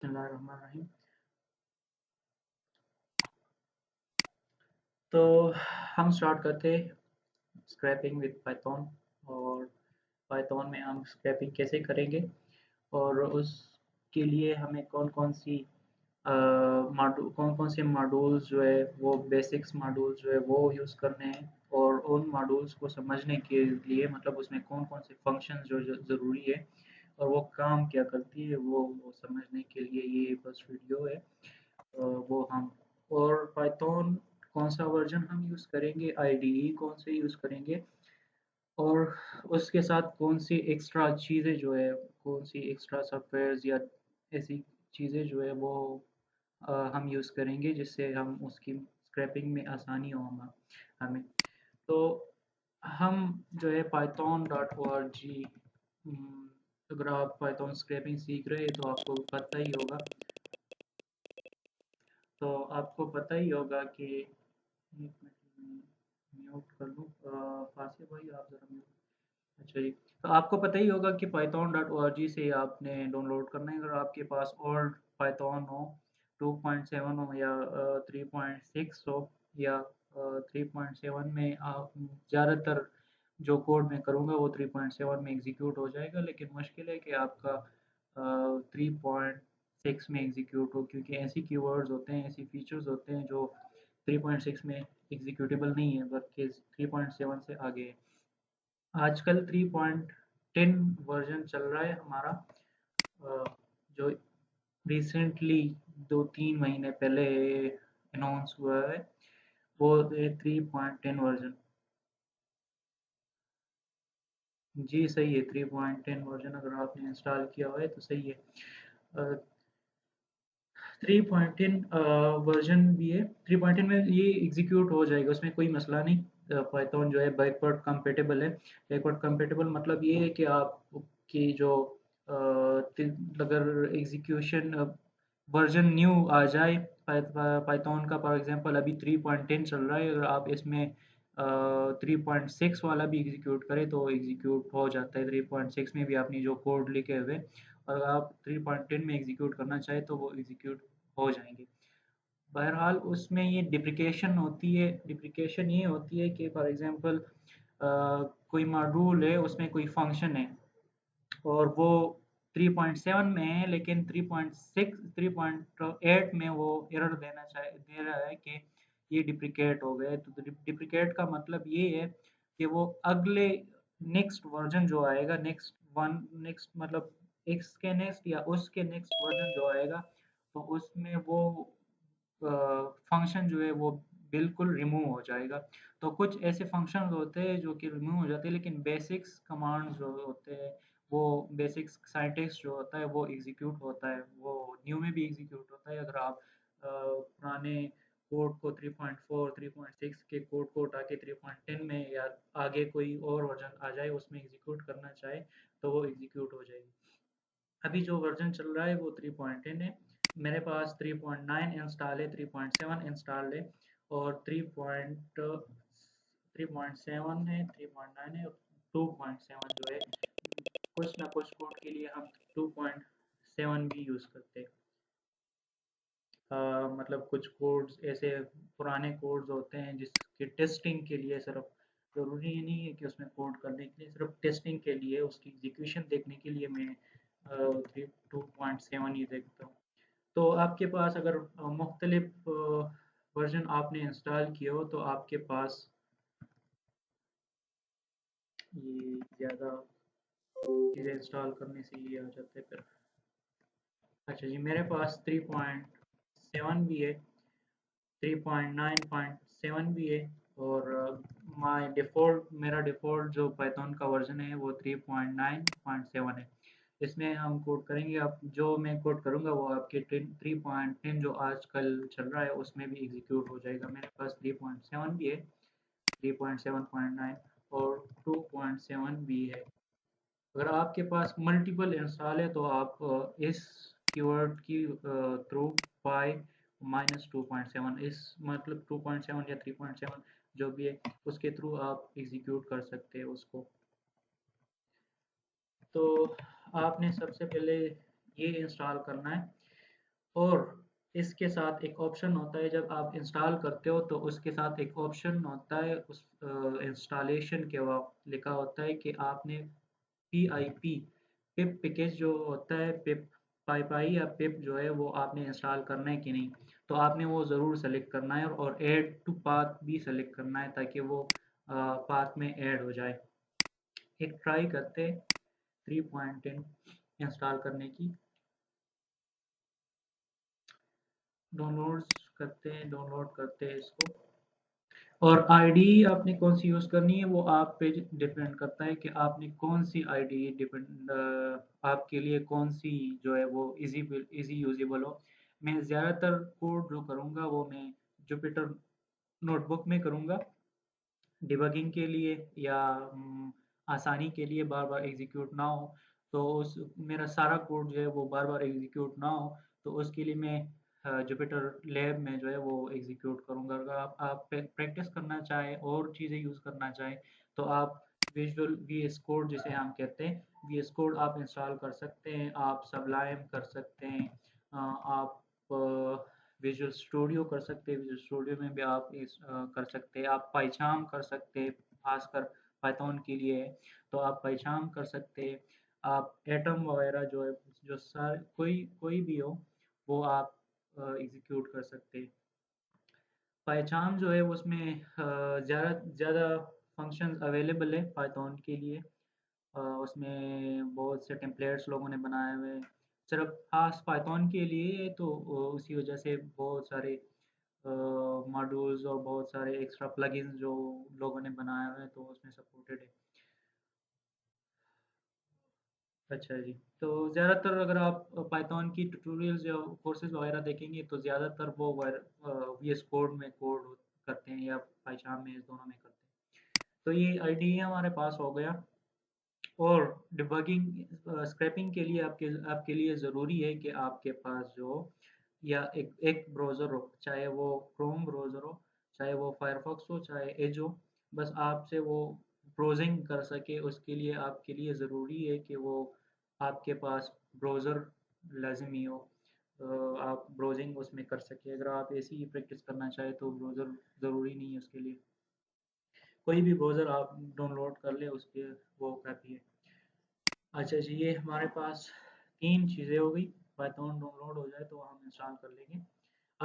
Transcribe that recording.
बिस्मिल्लाहिर्रहमानिर्रहीम। तो हम स्टार्ट करते स्क्रैपिंग विद पाइथन। और पाइथन में हम स्क्रैपिंग कैसे करेंगे और उसके लिए हमें कौन कौन से मॉड्यूल्स जो है वो बेसिक्स मॉड्यूल्स जो है वो यूज़ करने हैं। और उन मॉड्यूल्स को समझने के लिए मतलब उसमें कौन कौन से फंक्शंस जो ज़रूरी है और वो काम क्या करती है वो समझने के लिए ये बस वीडियो है। वो हम और पाइथन कौन सा वर्जन हम यूज़ करेंगे, आईडीई कौन से यूज़ करेंगे और उसके साथ कौन सी एक्स्ट्रा चीज़ें जो है कौन सी एक्स्ट्रा सॉफ्टवेयर्स या ऐसी चीज़ें जो है वो हम यूज़ करेंगे जिससे हम उसकी स्क्रैपिंग में आसानी हो हमें। तो हम जो है Python dot O R G, अगर आप पाइथन स्क्रैपिंग सीख रहे हैं तो आपको पता ही होगा। तो आपको पता ही होगा कि एक मिनट म्यूट कर लूँ। फासिल भाई आप ज़रा म्यूट। अच्छा जी, तो आपको पता ही होगा कि Python dot O R G से आपने डाउनलोड करना है। अगर आपके पास ओल्ड पाइथन हो 2.7 हो या 3.6 हो या 3.7 में आप ज़्यादातर जो कोड मैं करूँगा वो 3.7 में एग्जीक्यूट हो जाएगा, लेकिन मुश्किल है कि आपका 3.6 में एग्जीक्यूट हो, क्योंकि ऐसी कीवर्ड्स होते हैं, ऐसी फीचर्स होते हैं जो 3.6 में एग्जीक्यूटेबल नहीं है बल्कि 3.7 से आगे है। आजकल 3.10 वर्जन चल रहा है हमारा, जो रिसेंटली 2-3 महीने पहले अनाउंस हुआ है, वो है 3.10 वर्जन। जी सही है, 3.10 वर्जन अगर आपने इंस्टॉल किया हुआ है तो सही है। 3.10 वर्जन भी है। 3.10 में ये एग्जीक्यूट हो जाएगा, उसमें कोई मसला नहीं। पाइथन जो है बैकवर्ड कंपेटेबल है। बैकवर्ड कंपेटेबल मतलब ये है कि आपकी जो अगर एग्जीक्यूशन वर्जन न्यू आ जाए पाइथन का, फॉर एग्जांपल अभी 3.10 चल रहा है, अगर आप इसमें 3.6 वाला भी एग्जीक्यूट करें तो एग्जीक्यूट हो जाता है। 3.6 में भी आपने जो कोड लिखे हुए और अगर आप 3.10 में एग्जीक्यूट करना चाहें तो वो एग्जीक्यूट हो जाएंगे। बहरहाल उसमें ये डिप्रिकेशन होती है। डिप्रिकेशन ये होती है कि फॉर एग्जांपल कोई मॉड्यूल है, उसमें कोई फंक्शन है और वो 3.7 में है, लेकिन 3.6 3.8 में वो एरर दे रहा है कि ये डिप्रिकेट हो गए। तो डिप्रिकेट का मतलब ये है कि वो अगले नेक्स्ट वर्जन जो आएगा, नेक्स्ट मतलब इसके नेक्स्ट या उसके नेक्स्ट वर्जन जो आएगा, तो उसमें वो फंक्शन जो है वो बिल्कुल रिमूव हो जाएगा। तो कुछ ऐसे फंक्शंस होते हैं जो कि रिमूव हो जाते हैं, लेकिन बेसिक्स कमांड्स जो होते हैं, वो बेसिक्स सिंटैक्स जो होता है वो एग्जीक्यूट होता है, वो न्यू में भी एग्जीक्यूट होता है। अगर आप पुराने कोड को 3.4 3.6 के कोड को उठा के 3.10 में या आगे कोई और वर्जन आ जाए उसमें एग्जीक्यूट करना चाहे तो वो एग्जीक्यूट हो जाएगी। अभी जो वर्जन चल रहा है वो 3.10 है। मेरे पास 3.9 इंस्टॉल है, 3.7 इंस्टॉल है और 3.7 है, 3.9 है और 2.7 जो है। कुछ ना कुछ कोड के लिए हम 2.7 भी यूज़ करते हैं। मतलब कुछ कोड्स ऐसे पुराने कोड्स होते हैं जिसके टेस्टिंग के लिए सिर्फ, ज़रूरी नहीं है कि उसमें कोड करने के लिए, सिर्फ टेस्टिंग के लिए उसकी एग्जीक्यूशन देखने के लिए मैं 2.7 ही देखता हूँ। तो आपके पास अगर मुख्तलिफ वर्जन आपने इंस्टॉल किए हो तो आपके पास ये ज़्यादा चीज़ें इंस्टॉल करने से ये आ जाता है फिर। अच्छा जी, मेरे पास 3.7 भी है, 3.9.7 भी है और मेरा डिफ़ॉल्ट जो पाइथन का वर्ज़न है वो 3.9.7 है। इसमें हम कोड करेंगे, अब जो मैं कोड करूँगा वो आपके 3.10 जो आजकल चल रहा है उसमें भी एग्जीक्यूट हो जाएगा। मेरे पास 3.7 भी है, 3.7.9 और 2.7 भी है। अगर आपके पास मल्टीपल इंस्टॉल है तो आप इस कीवर्ड की थ्रू पाई -2.7, इस मतलब 2.7 या 3.7 जो भी है उसके थ्रू आप एग्जीक्यूट कर सकते हैं उसको। तो आपने सबसे पहले ये इंस्टॉल करना है। और इसके साथ एक ऑप्शन होता है जब आप इंस्टॉल करते हो तो उसके साथ एक ऑप्शन होता है उस इंस्टॉलेशन के वक्त लिखा होता है कि आपने पीआईपी पिप पैकेज जो होता है पिप पाईपाई या पिप जो है वो आपने इंस्टॉल करना है कि नहीं। तो आपने वो ज़रूर सेलेक्ट करना है और ऐड टू पाथ भी सेलेक्ट करना है ताकि वो पाथ में ऐड हो जाए। एक ट्राई करते हैं 3.10 इंस्टॉल करने की। डाउनलोड करते हैं इसको। और आईडी आपने कौन सी यूज़ करनी है वो आप पे डिपेंड करता है कि आपने कौन सी आईडी डिपेंड आपके लिए कौन सी जो है वो इजी यूजेबल हो। मैं ज़्यादातर कोड जो करूँगा वो मैं जुपिटर नोटबुक में करूँगा डिबगिंग के लिए या आसानी के लिए बार-बार एग्ज़ीक्यूट ना हो, तो उस मेरा सारा कोड जो है वो बार-बार एग्ज़ीक्यूट ना हो, तो उसके लिए मैं जुपिटर लैब में जो है वो एग्ज़ीक्यूट करूँगा। अगर आप प्रैक्टिस करना चाहें और चीज़ें यूज़ करना चाहें, तो आप विज़ुअल वीएस कोड जिसे हम कहते हैं, वीएस कोड आप इंस्टॉल कर सकते हैं, आप सबलाइम कर सकते हैं, आप विजुअल स्टूडियो कर सकते हैं, विजुअल स्टूडियो में भी आप कर सकते हैं, आप पाइचार्म कर सकते हैं, खासकर पाइथन के लिए है, तो आप पाइचार्म कर सकते हैं, आप एटम वगैरह जो है जो सार कोई कोई भी हो वो आप एग्जीक्यूट कर सकते हैं। पाइचार्म जो है उसमें ज़्यादा ज़्यादा फंक्शंस अवेलेबल है पाइथन के लिए। उसमें बहुत से टेम्पलेट्स लोगों ने बनाए हुए हैं सिर्फ खास पाइथन के लिए तो उसी वजह से बहुत सारे मॉड्यूल्स और बहुत सारे एक्स्ट्रा प्लगइन्स जो लोगों ने बनाए हुए हैं तो उसमें सपोर्टेड है। अच्छा जी, तो ज़्यादातर अगर आप पाइथन की ट्यूटोरियल्स या कोर्सेज वगैरह देखेंगे तो ज़्यादातर वो वीएस कोड में कोड करते हैं या पाइथन में, इस दोनों में करते हैं। तो ये आईडीई हमारे पास हो गया। और डिबगिंग स्क्रैपिंग के लिए आपके लिए ज़रूरी है कि आपके पास जो या एक ब्राउज़र हो, चाहे वो क्रोम ब्राउज़र हो, चाहे वो फायरफॉक्स हो, चाहे एज हो, बस आपसे वो ब्राउज़िंग कर सके उसके लिए आपके लिए ज़रूरी है कि वो आपके पास ब्राउज़र लाज़मी हो। आप ब्राउज़िंग उसमें कर सकें। अगर आप ऐसे ही प्रैक्टिस करना चाहें तो ब्राउज़र ज़रूरी नहीं है उसके लिए। कोई भी ब्राउज़र आप डाउनलोड कर लें उसके वो काफ़ी है। अच्छा जी, ये हमारे पास 3 चीज़ें हो गई, पाइथन डाउनलोड हो जाए तो हम इंस्टॉल कर लेंगे।